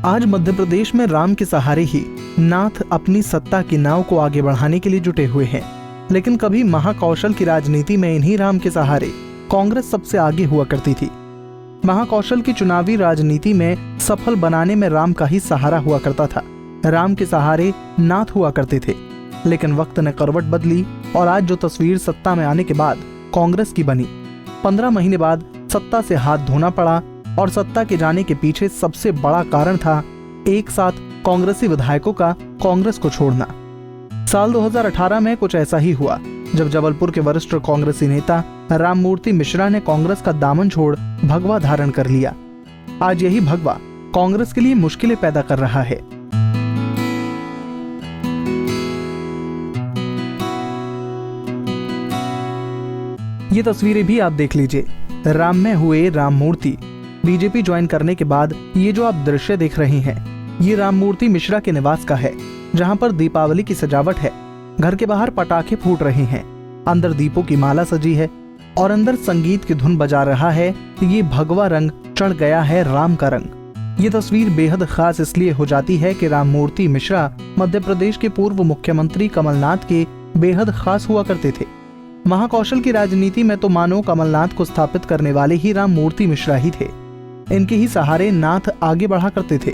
आज मध्य प्रदेश में राम के सहारे ही नाथ अपनी सत्ता की नाव को आगे बढ़ाने के लिए जुटे हुए हैं। लेकिन कभी महाकौशल की राजनीति में इन्हीं राम के सहारे कांग्रेस सबसे आगे हुआ करती थी। महाकौशल की चुनावी राजनीति में सफल बनाने में राम का ही सहारा हुआ करता था। राम के सहारे नाथ हुआ करते थे। लेकिन वक्त ने करवट बदली और आज जो तस्वीर सत्ता में आने के बाद कांग्रेस की बनी, 15 महीने बाद सत्ता से हाथ धोना पड़ा। और सत्ता के जाने के पीछे सबसे बड़ा कारण था एक साथ कांग्रेसी विधायकों का कांग्रेस को छोड़ना। साल 2018 में कुछ ऐसा ही हुआ जब जबलपुर के वरिष्ठ कांग्रेसी नेता राममूर्ति मिश्रा ने कांग्रेस का दामन छोड़ भगवा धारण कर लिया। आज यही भगवा कांग्रेस के लिए मुश्किलें पैदा कर रहा है। ये तस्वीरें भी आप देख लीजिए। राम में हुए राममूर्ति बीजेपी ज्वाइन करने के बाद ये जो आप दृश्य देख रहे हैं, ये राममूर्ति मिश्रा के निवास का है, जहां पर दीपावली की सजावट है। घर के बाहर पटाखे फूट रहे हैं, अंदर दीपों की माला सजी है और अंदर संगीत की धुन बजा रहा है। ये भगवा रंग चढ़ गया है राम का रंग। ये तस्वीर बेहद खास इसलिए हो जाती है कि राममूर्ति मिश्रा मध्य प्रदेश के पूर्व मुख्यमंत्री कमलनाथ के बेहद खास हुआ करते थे। महाकौशल की राजनीति में तो मानो कमलनाथ को स्थापित करने वाले ही राममूर्ति मिश्रा ही थे। इनके ही सहारे नाथ आगे बढ़ा करते थे।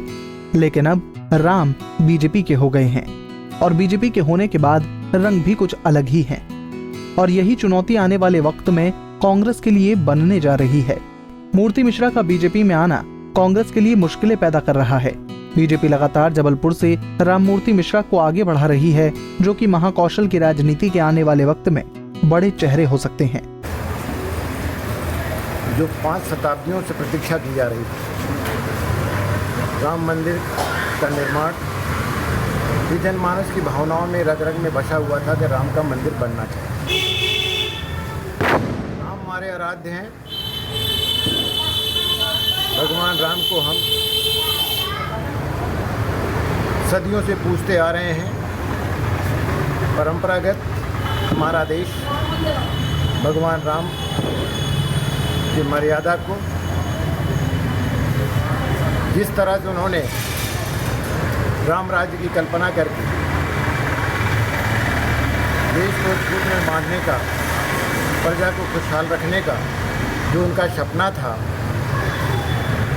लेकिन अब राम बीजेपी के हो गए हैं और बीजेपी के होने के बाद रंग भी कुछ अलग ही है। और यही चुनौती आने वाले वक्त में कांग्रेस के लिए बनने जा रही है। मूर्ति मिश्रा का बीजेपी में आना कांग्रेस के लिए मुश्किलें पैदा कर रहा है। बीजेपी लगातार जबलपुर से राममूर्ति मिश्रा को आगे बढ़ा रही है, जो कि महाकौशल की राजनीति के आने वाले वक्त में बड़े चेहरे हो सकते हैं। जो 5 शताब्दियों से प्रतीक्षा की जा रही थी, राम मंदिर का निर्माण, ये जनमानस की भावनाओं में रग रग में बसा हुआ था कि राम का मंदिर बनना चाहिए। राम हमारे आराध्य हैं। भगवान राम को हम सदियों से पूजते आ रहे हैं। परंपरागत हमारा देश भगवान राम की मर्यादा को, जिस तरह से उन्होंने राम राज्य की कल्पना करके देश को छूट में बांधने का, प्रजा को खुशहाल रखने का जो उनका सपना था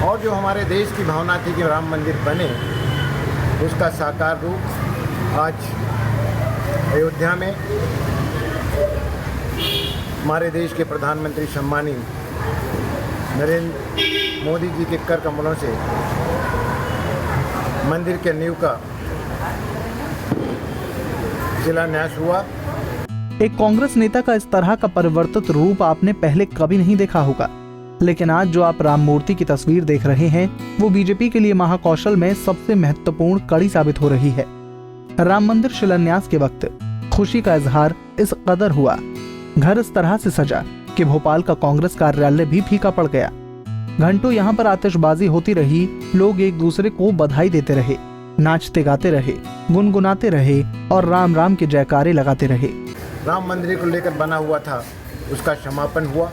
और जो हमारे देश की भावना थी कि राम मंदिर बने, उसका साकार रूप आज अयोध्या में हमारे देश के प्रधानमंत्री सम्मानीय नरेंद्र मोदी जी के कर कमलों से मंदिर के नींव का शिलान्यास हुआ। एक कांग्रेस नेता का इस तरह का परिवर्तित रूप आपने पहले कभी नहीं देखा होगा। लेकिन आज जो आप राममूर्ति की तस्वीर देख रहे हैं, वो बीजेपी के लिए महाकौशल में सबसे महत्वपूर्ण कड़ी साबित हो रही है। राम मंदिर शिलान्यास के वक्त खुशी का इजहार इस कदर हुआ, घर इस तरह से सजा कि भोपाल का कांग्रेस कार्यालय भी फीका पड़ गया। घंटों यहाँ पर आतिशबाजी होती रही, लोग एक दूसरे को बधाई देते रहे, नाचते गाते रहे, गुनगुनाते रहे और राम राम के जयकारे लगाते रहे। राम मंदिर को लेकर बना हुआ था, उसका समापन हुआ।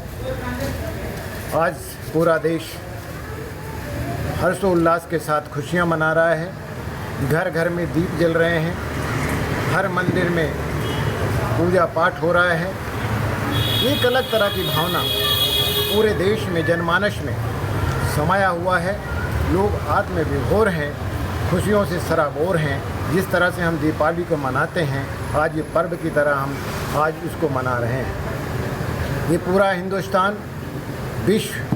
आज पूरा देश हर्षोल्लास के साथ खुशियाँ मना रहा है। घर घर में दीप जल रहे हैं, हर मंदिर में पूजा पाठ हो रहा है। एक अलग तरह की भावना पूरे देश में, जनमानस में समाया हुआ है। लोग आत्मविभोर हैं, खुशियों से सराबोर हैं। जिस तरह से हम दीपावली को मनाते हैं, आज ये पर्व की तरह हम आज इसको मना रहे हैं। ये पूरा हिंदुस्तान, विश्व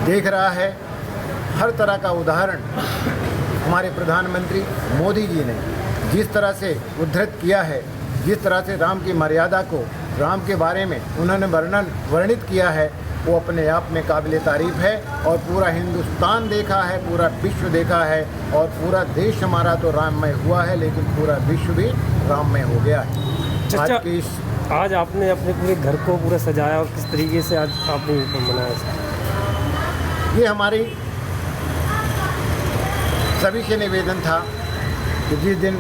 देख रहा है। हर तरह का उदाहरण हमारे प्रधानमंत्री मोदी जी ने जिस तरह से उद्धृत किया है, जिस तरह से राम की मर्यादा को, राम के बारे में उन्होंने वर्णित किया है, वो अपने आप में काबिल तारीफ है। और पूरा हिंदुस्तान देखा है, पूरा विश्व देखा है और पूरा देश हमारा तो राममय हुआ है, लेकिन पूरा विश्व भी राममय हो गया है। आज आपने अपने पूरे घर को पूरा सजाया और किस तरीके से आज आपने मनाया? ये हमारी सभी से निवेदन था कि जिस दिन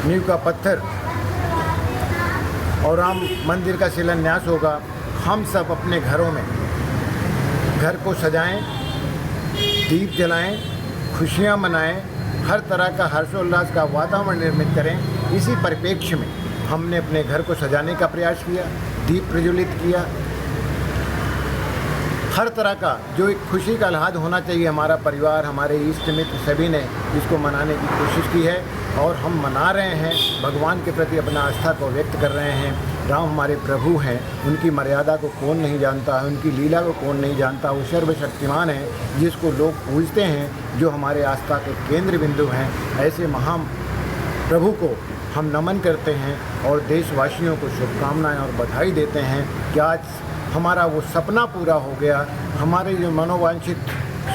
नींव का पत्थर और राम मंदिर का शिलान्यास होगा, हम सब अपने घरों में घर को सजाएं, दीप जलाएं, खुशियाँ मनाएं, हर तरह का हर्षोल्लास का वातावरण निर्मित करें। इसी परिप्रेक्ष्य में हमने अपने घर को सजाने का प्रयास किया, दीप प्रज्वलित किया। हर तरह का जो एक खुशी का लहाद होना चाहिए, हमारा परिवार, हमारे इष्ट मित्र सभी ने इसको मनाने की कोशिश की है और हम मना रहे हैं। भगवान के प्रति अपना आस्था को व्यक्त कर रहे हैं। राम हमारे प्रभु हैं, उनकी मर्यादा को कौन नहीं जानता है, उनकी लीला को कौन नहीं जानता। वो सर्वशक्तिमान है, जिसको लोग पूजते हैं, जो हमारे आस्था के केंद्र बिंदु हैं। ऐसे महान प्रभु को हम नमन करते हैं और देशवासियों को शुभकामनाएं और बधाई देते हैं कि आज हमारा वो सपना पूरा हो गया। हमारे जो मनोवांछित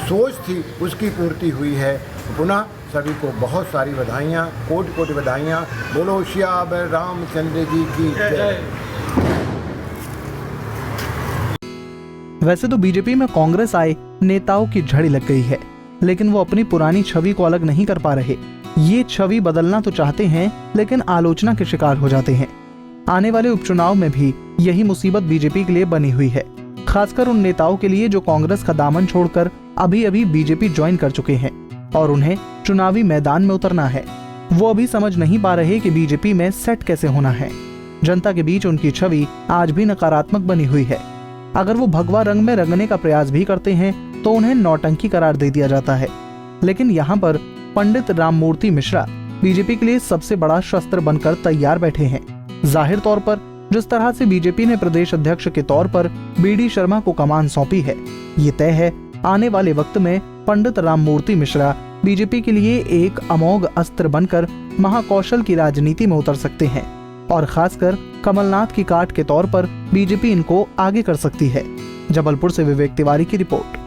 सोच थी उसकी पूर्ति हुई है। पुनः सभी को बहुत सारी बधाइयाँ, कोटि कोटि बधाइयाँ। बोलो सियावर रामचंद्र जी की जय। वैसे तो बीजेपी में कांग्रेस आए नेताओं की झड़ी लग गई है, लेकिन वो अपनी पुरानी छवि को अलग नहीं कर पा रहे। ये छवि बदलना तो चाहते हैं, लेकिन आलोचना के शिकार हो जाते हैं। आने वाले उपचुनाव में भी यही मुसीबत बीजेपी के लिए बनी हुई है, खासकर उन नेताओं के लिए जो कांग्रेस का दामन छोड़कर अभी अभी बीजेपी ज्वाइन कर चुके हैं और उन्हें चुनावी मैदान में उतरना है। वो अभी समझ नहीं पा रहे कि बीजेपी में सेट कैसे होना है। जनता के बीच उनकी छवि आज भी नकारात्मक बनी हुई है। अगर वो भगवा रंग में रंगने का प्रयास भी करते हैं तो उन्हें नौटंकी करार दे दिया जाता है। लेकिन यहाँ पर पंडित राममूर्ति मिश्रा बीजेपी के लिए सबसे बड़ा शस्त्र बनकर तैयार बैठे हैं। जाहिर तौर पर जिस तरह से बीजेपी ने प्रदेश अध्यक्ष के तौर पर बीडी शर्मा को कमान सौंपी है, ये तय है आने वाले वक्त में पंडित राममूर्ति मिश्रा बीजेपी के लिए एक अमोघ अस्त्र बनकर महाकौशल की राजनीति में उतर सकते हैं और खासकर कमलनाथ की काट के तौर पर बीजेपी इनको आगे कर सकती है। जबलपुर से विवेक तिवारी की रिपोर्ट।